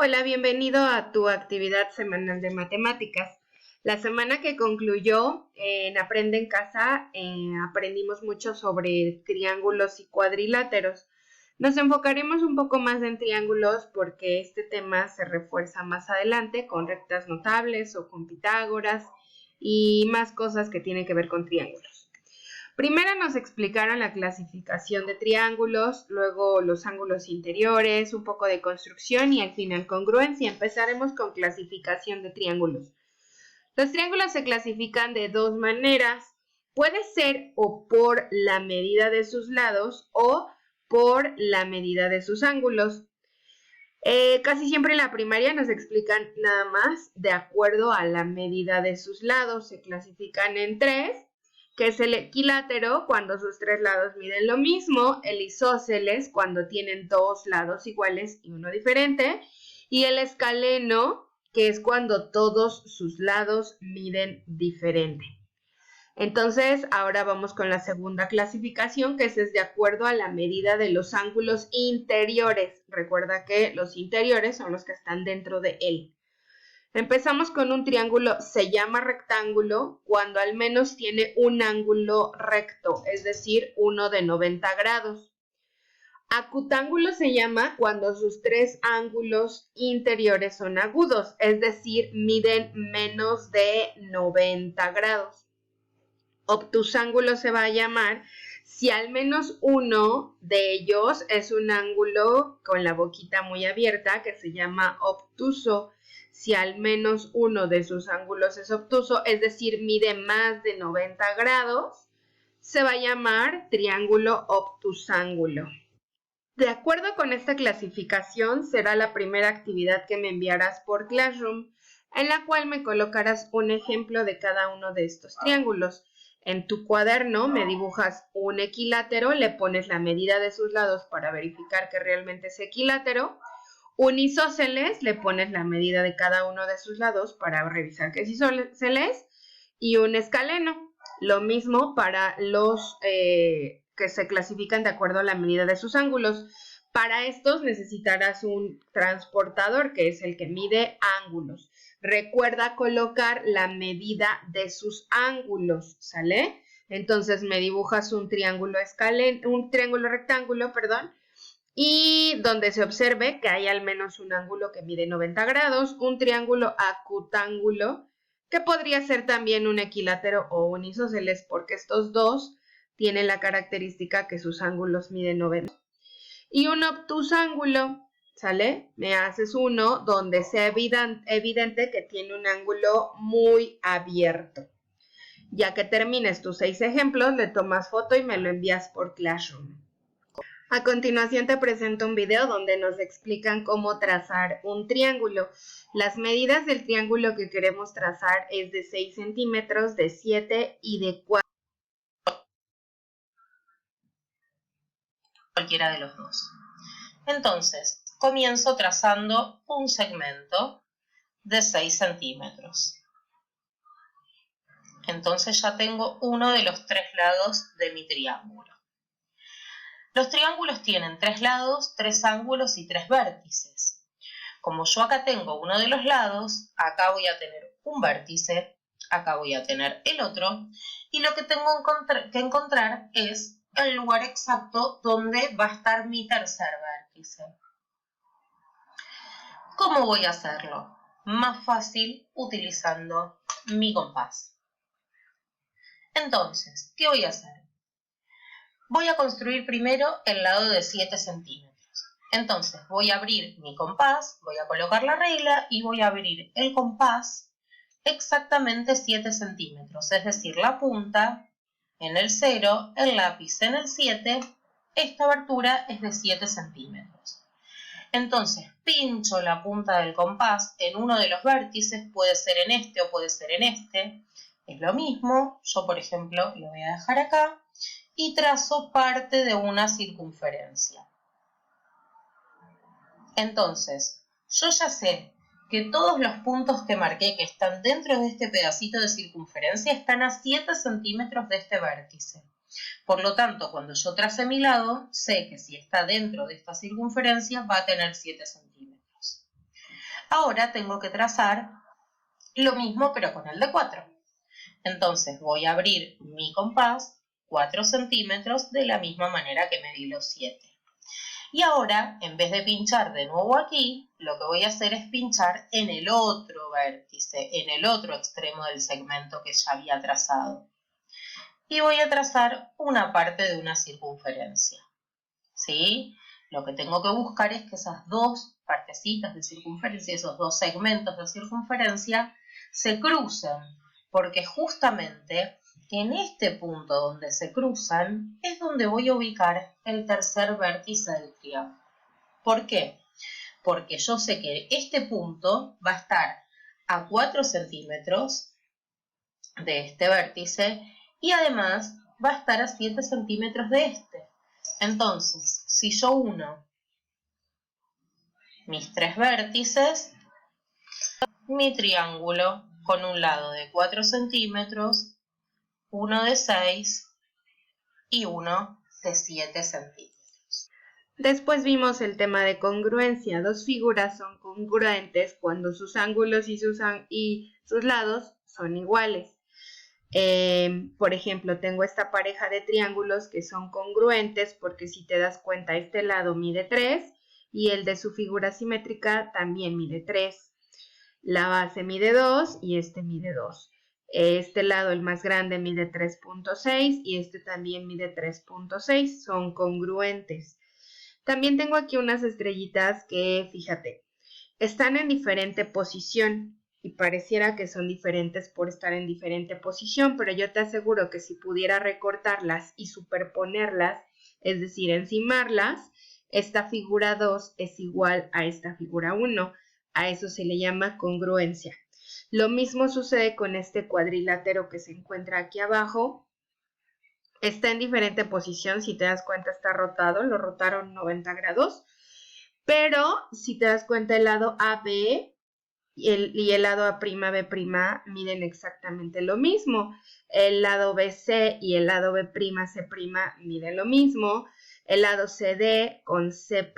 Hola, bienvenido a tu actividad semanal de matemáticas. La semana que concluyó en Aprende en Casa aprendimos mucho sobre triángulos y cuadriláteros. Nos enfocaremos un poco más en triángulos porque este tema se refuerza más adelante con rectas notables o con Pitágoras y más cosas que tienen que ver con triángulos. Primero nos explicaron la clasificación de triángulos, luego los ángulos interiores, un poco de construcción y al final congruencia. Empezaremos con clasificación de triángulos. Los triángulos se clasifican de dos maneras. Puede ser o por la medida de sus lados o por la medida de sus ángulos. Casi siempre en la primaria nos explican nada más de acuerdo a la medida de sus lados. Se clasifican en tres, que es el equilátero cuando sus tres lados miden lo mismo, el isósceles cuando tienen dos lados iguales y uno diferente, y el escaleno, que es cuando todos sus lados miden diferente. Entonces, ahora vamos con la segunda clasificación, que es de acuerdo a la medida de los ángulos interiores. Recuerda que los interiores son los que están dentro de él. Empezamos con un triángulo, se llama rectángulo cuando al menos tiene un ángulo recto, es decir, uno de 90 grados. Acutángulo se llama cuando sus tres ángulos interiores son agudos, es decir, miden menos de 90 grados. Obtusángulo se va a llamar si al menos uno de ellos es un ángulo con la boquita muy abierta, que se llama obtuso. Si al menos uno de sus ángulos es obtuso, es decir, mide más de 90 grados, se va a llamar triángulo obtusángulo. De acuerdo con esta clasificación, será la primera actividad que me enviarás por Classroom, en la cual me colocarás un ejemplo de cada uno de estos triángulos. En tu cuaderno me dibujas un equilátero, le pones la medida de sus lados para verificar que realmente es equilátero. Un isósceles, le pones la medida de cada uno de sus lados para revisar que es isósceles. Y un escaleno, lo mismo para los que se clasifican de acuerdo a la medida de sus ángulos. Para estos necesitarás un transportador, que es el que mide ángulos. Recuerda colocar la medida de sus ángulos, ¿sale? Entonces me dibujas un triángulo rectángulo, y donde se observe que hay al menos un ángulo que mide 90 grados, un triángulo acutángulo, que podría ser también un equilátero o un isósceles, porque estos dos tienen la característica que sus ángulos miden 90. Y un obtusángulo, ¿sale? Me haces uno donde sea evidente que tiene un ángulo muy abierto. Ya que termines tus 6 ejemplos, le tomas foto y me lo envías por Classroom. A continuación te presento un video donde nos explican cómo trazar un triángulo. Las medidas del triángulo que queremos trazar es de 6 centímetros, de 7 y de 4. Cualquiera de los dos. Entonces, comienzo trazando un segmento de 6 centímetros. Entonces ya tengo uno de los tres lados de mi triángulo. Los triángulos tienen tres lados, tres ángulos y tres vértices. Como yo acá tengo uno de los lados, acá voy a tener un vértice, acá voy a tener el otro, y lo que tengo que encontrar es el lugar exacto donde va a estar mi tercer vértice. ¿Cómo voy a hacerlo? Más fácil utilizando mi compás. Entonces, ¿qué voy a hacer? Voy a construir primero el lado de 7 centímetros. Entonces voy a abrir mi compás, voy a colocar la regla y voy a abrir el compás exactamente 7 centímetros, es decir, la punta en el 0, el lápiz en el 7, esta abertura es de 7 centímetros. Entonces pincho la punta del compás en uno de los vértices, puede ser en este o puede ser en este, es lo mismo, yo por ejemplo lo voy a dejar acá, y trazo parte de una circunferencia. Entonces, yo ya sé que todos los puntos que marqué que están dentro de este pedacito de circunferencia están a 7 centímetros de este vértice. Por lo tanto, cuando yo trace mi lado, sé que si está dentro de esta circunferencia va a tener 7 centímetros. Ahora tengo que trazar lo mismo pero con el de 4. Entonces voy a abrir mi compás 4 centímetros de la misma manera que medí los 7. Y ahora, en vez de pinchar de nuevo aquí, lo que voy a hacer es pinchar en el otro vértice, en el otro extremo del segmento que ya había trazado. Y voy a trazar una parte de una circunferencia. ¿Sí? Lo que tengo que buscar es que esas dos partecitas de circunferencia, esos dos segmentos de circunferencia, se crucen, porque justamente en este punto donde se cruzan es donde voy a ubicar el tercer vértice del triángulo. ¿Por qué? Porque yo sé que este punto va a estar a 4 centímetros de este vértice y además va a estar a 7 centímetros de este. Entonces, si yo uno mis 3 vértices, mi triángulo con un lado de 4 centímetros, uno de 6 y uno de 7 centímetros. Después vimos el tema de congruencia. Dos figuras son congruentes cuando sus ángulos y sus lados son iguales. Por ejemplo, tengo esta pareja de triángulos que son congruentes porque si te das cuenta, este lado mide 3 y el de su figura simétrica también mide 3. La base mide 2 y este mide 2. Este lado, el más grande, mide 3.6 y este también mide 3.6. Son congruentes. También tengo aquí unas estrellitas que, fíjate, están en diferente posición y pareciera que son diferentes por estar en diferente posición, pero yo te aseguro que si pudiera recortarlas y superponerlas, es decir, encimarlas, esta figura 2 es igual a esta figura 1. A eso se le llama congruencia. Lo mismo sucede con este cuadrilátero que se encuentra aquí abajo. Está en diferente posición, si te das cuenta está rotado, lo rotaron 90 grados, pero si te das cuenta el lado AB y el lado A'B' miden exactamente lo mismo. El lado BC y el lado B'C' miden lo mismo. El lado CD con C'D',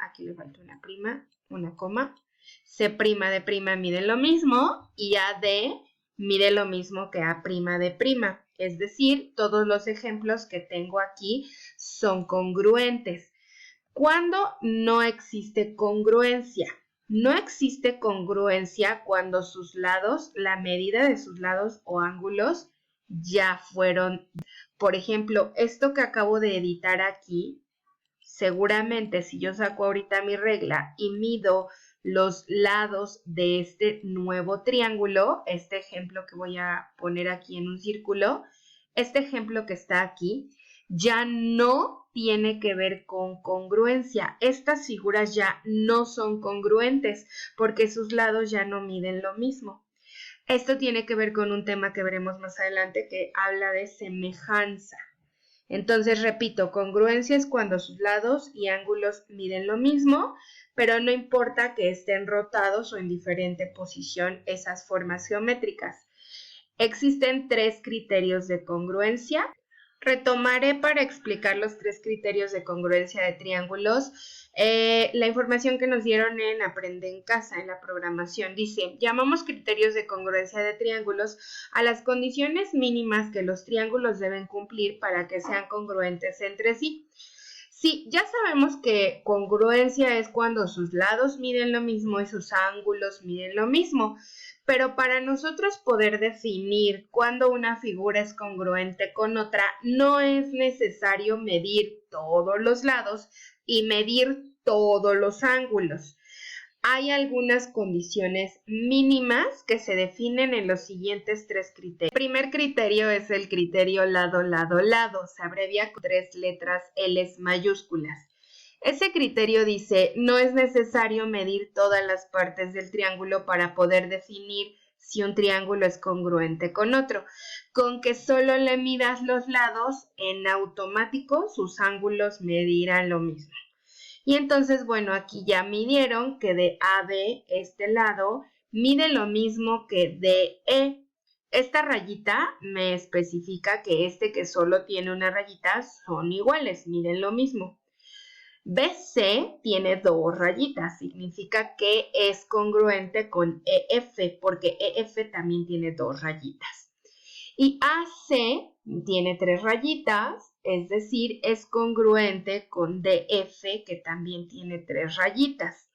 aquí le falta una prima, una coma. C'D' miden lo mismo y AD mide lo mismo que A'D'. Es decir, todos los ejemplos que tengo aquí son congruentes. ¿Cuándo no existe congruencia? No existe congruencia cuando sus lados, la medida de sus lados o ángulos ya fueron. Por ejemplo, esto que acabo de editar aquí, seguramente si yo saco ahorita mi regla y mido los lados de este nuevo triángulo, este ejemplo que voy a poner aquí en un círculo, este ejemplo que está aquí, ya no tiene que ver con congruencia. Estas figuras ya no son congruentes porque sus lados ya no miden lo mismo. Esto tiene que ver con un tema que veremos más adelante que habla de semejanza. Entonces, repito, congruencia es cuando sus lados y ángulos miden lo mismo, pero no importa que estén rotados o en diferente posición esas formas geométricas. Existen 3 criterios de congruencia. Retomaré para explicar los 3 criterios de congruencia de triángulos. La información que nos dieron en Aprende en Casa, en la programación, dice, llamamos criterios de congruencia de triángulos a las condiciones mínimas que los triángulos deben cumplir para que sean congruentes entre sí. Sí, ya sabemos que congruencia es cuando sus lados miden lo mismo y sus ángulos miden lo mismo, pero para nosotros poder definir cuándo una figura es congruente con otra, no es necesario medir todos los lados y medir todos los ángulos. Hay algunas condiciones mínimas que se definen en los siguientes 3 criterios. El primer criterio es el criterio lado, lado, lado. Se abrevia con 3 letras L mayúsculas. Ese criterio dice, no es necesario medir todas las partes del triángulo para poder definir si un triángulo es congruente con otro. Con que solo le midas los lados, en automático sus ángulos medirán lo mismo. Y entonces, bueno, aquí ya midieron que de AB, este lado, mide lo mismo que DE. Esta rayita me especifica que este que solo tiene una rayita son iguales, miden lo mismo. BC tiene 2 rayitas, significa que es congruente con EF, porque EF también tiene 2 rayitas. Y AC tiene 3 rayitas, es decir, es congruente con DF, que también tiene 3 rayitas.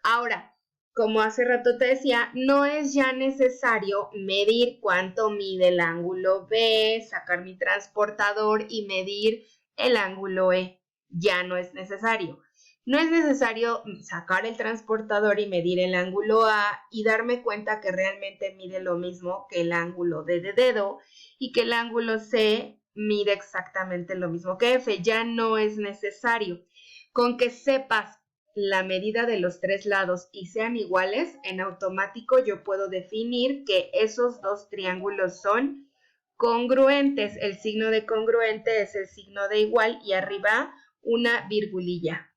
Ahora, como hace rato te decía, no es ya necesario medir cuánto mide el ángulo B, sacar mi transportador y medir el ángulo E. Ya no es necesario. No es necesario sacar el transportador y medir el ángulo A y darme cuenta que realmente mide lo mismo que el ángulo D de dedo y que el ángulo C mide exactamente lo mismo que F. Ya no es necesario. Con que sepas la medida de los 3 lados y sean iguales, en automático yo puedo definir que esos 2 triángulos son congruentes. El signo de congruente es el signo de igual y arriba una virgulilla.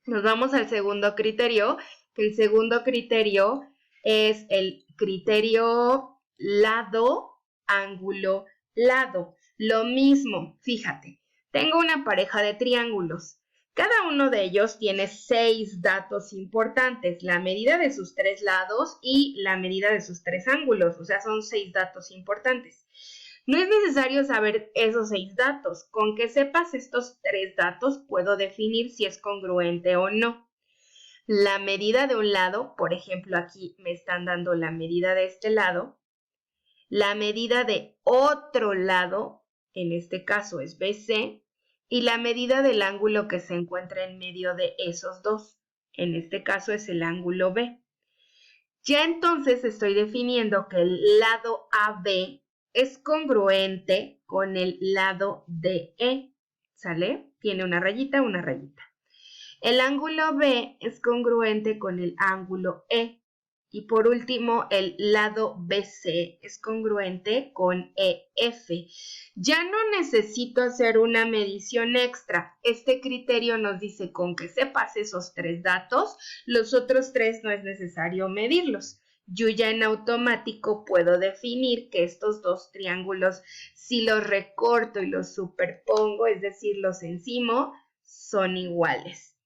Nos vamos al segundo criterio, que el segundo criterio es el criterio lado, ángulo, lado. Lo mismo, fíjate, tengo una pareja de triángulos. Cada uno de ellos tiene 6 datos importantes, la medida de sus 3 lados y la medida de sus 3 ángulos, o sea, son 6 datos importantes. No es necesario saber esos 6 datos. Con que sepas estos 3 datos, puedo definir si es congruente o no. La medida de un lado, por ejemplo, aquí me están dando la medida de este lado. La medida de otro lado, en este caso es BC, y la medida del ángulo que se encuentra en medio de esos dos. En este caso es el ángulo B. Ya entonces estoy definiendo que el lado AB es congruente con el lado DE, ¿sale? Tiene una rayita, una rayita. El ángulo B es congruente con el ángulo E. Y por último, el lado BC es congruente con EF. Ya no necesito hacer una medición extra. Este criterio nos dice con que sepas esos 3 datos, los otros 3 no es necesario medirlos. Yo ya en automático puedo definir que estos 2 triángulos, si los recorto y los superpongo, es decir, los encimo, son iguales,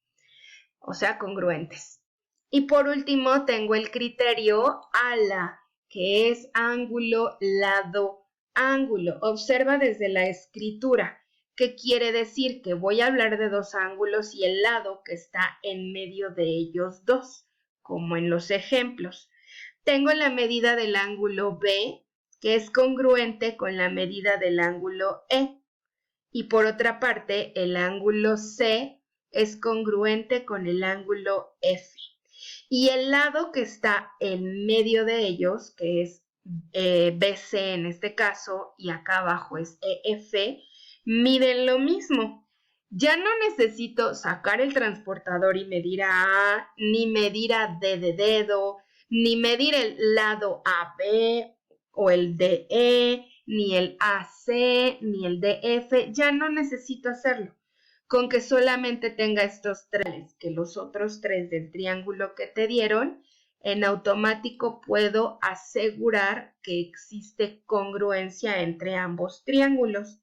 o sea, congruentes. Y por último tengo el criterio ALA, que es ángulo, lado, ángulo. Observa desde la escritura, que quiere decir que voy a hablar de 2 ángulos y el lado que está en medio de ellos dos, como en los ejemplos. Tengo la medida del ángulo B, que es congruente con la medida del ángulo E. Y por otra parte, el ángulo C es congruente con el ángulo F. Y el lado que está en medio de ellos, que es BC en este caso, y acá abajo es EF, miden lo mismo. Ya no necesito sacar el transportador y medir a A, ni medir a D de dedo, ni medir el lado AB o el DE, ni el AC, ni el DF. Ya no necesito hacerlo. Con que solamente tenga estos 3, que los otros 3 del triángulo que te dieron, en automático puedo asegurar que existe congruencia entre ambos triángulos.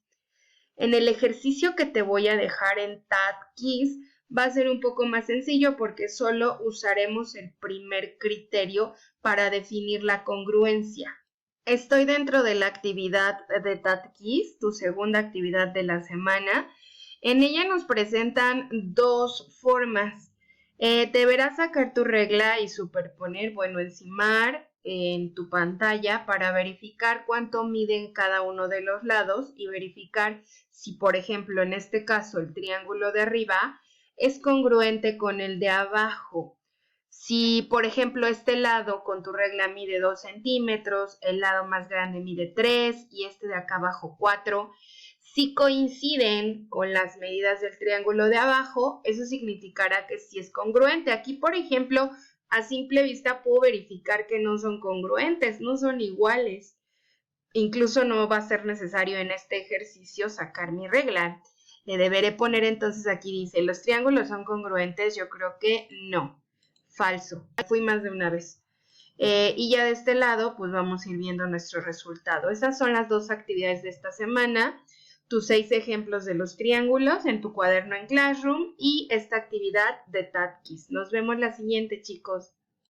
En el ejercicio que te voy a dejar en TADKISS va a ser un poco más sencillo porque solo usaremos el primer criterio para definir la congruencia. Estoy dentro de la actividad de TADKISS, tu segunda actividad de la semana. En ella nos presentan 2 formas. Deberás sacar tu regla y superponer, encimar en tu pantalla para verificar cuánto miden cada uno de los lados y verificar si, por ejemplo, en este caso el triángulo de arriba es congruente con el de abajo. Si, por ejemplo, este lado con tu regla mide 2 centímetros, el lado más grande mide 3 y este de acá abajo 4, si coinciden con las medidas del triángulo de abajo, eso significará que sí es congruente. Aquí, por ejemplo, a simple vista puedo verificar que no son congruentes, no son iguales. Incluso no va a ser necesario en este ejercicio sacar mi regla. Le deberé poner entonces aquí dice, ¿los triángulos son congruentes? Yo creo que no. Falso. Fui más de una vez. Y ya de este lado, pues vamos a ir viendo nuestro resultado. Esas son las 2 actividades de esta semana. tus 6 ejemplos de los triángulos en tu cuaderno en Classroom y esta actividad de TATKIS. Nos vemos la siguiente, chicos.